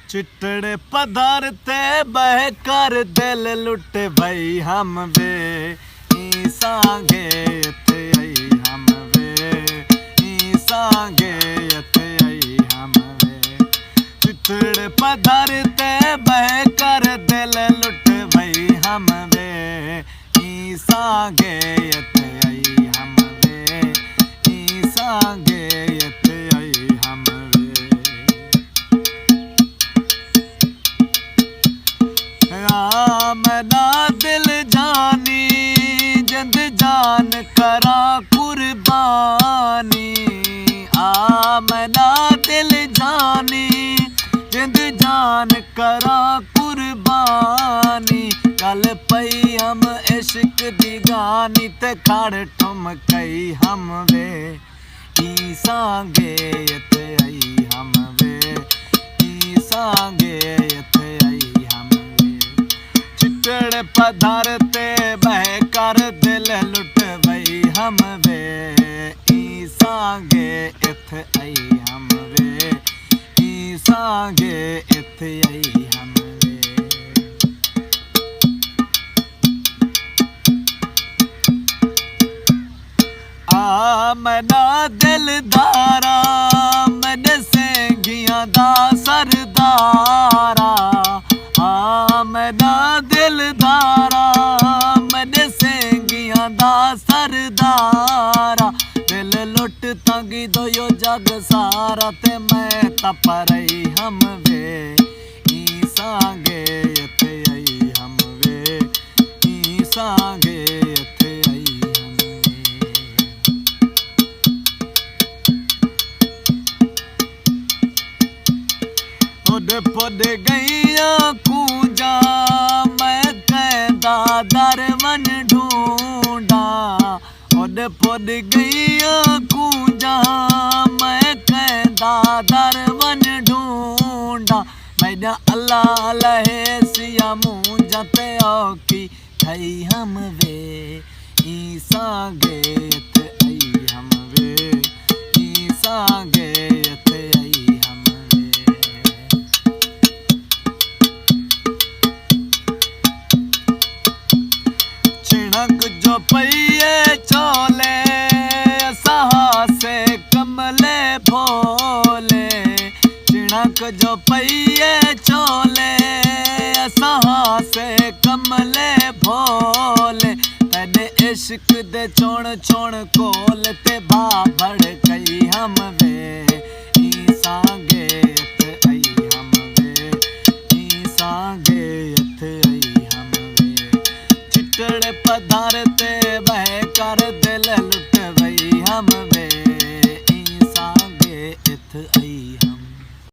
चिट्टड़े पधार ते बह कर दिल लुट भई हम वे ई सांगे इत्थे आई हम वे ई सांगे इत्थे आई हम वे चिट्टड़े पधार ते बह कर दिल लुट भई हम वे ई सांगे इत्थे आई हम वे ई सांगे इत्थे आई हम वे मना दिल जानी जिंद जान करा कुर्बानी मना दिल जानी जिंद जान करा कुर्बानी कल पई हम इश्क दी गानी ते खड़ ठुम कई हम वे ई सांगे इत्थे आई हम वे ई सांगे इत्थे आई हम चिट्टड़े पधार ते बह कर दिल लुट भई हम वे ई सांगे इत्थे आई हम वे ई सांगे इत्थे आई हम वे मना दिलदारा मैंने सेंगियां दा सरदारा मना दिलदारा मैंने सेंगियां दा सरदारा दिल लुट तंगी दो यो जग सारा ते मैं तपरई हम वे ई सांगे इत्थे आई हम वे ई सांगे इत्थे आई हम वे पुड गईया कूंजा मैं कहदा दर वन ढूंढा उड पुड गईया कूंजा मैं कहदा दर वन ढूंढा मैना अल्लाह लहे सिया मूंजा ते औकी थई हम वे ई सांगे इत्थे आई हम वे ई सांगे इत्थे आई हम चिणक जो पइए चोले सहा से कमले भोले चिणक जो पइए चोले सहा से कमले भोले तेरे इश्क दे छोण छोण कोल ते बाबड़ कई हम वे ई सांगे इत्थे आई हम वे ई सांगे इत्थे आई हम वे चिट्टड़े पधार ते बह कर दिल लुट भई हम वे ई सांगे इत्थे आई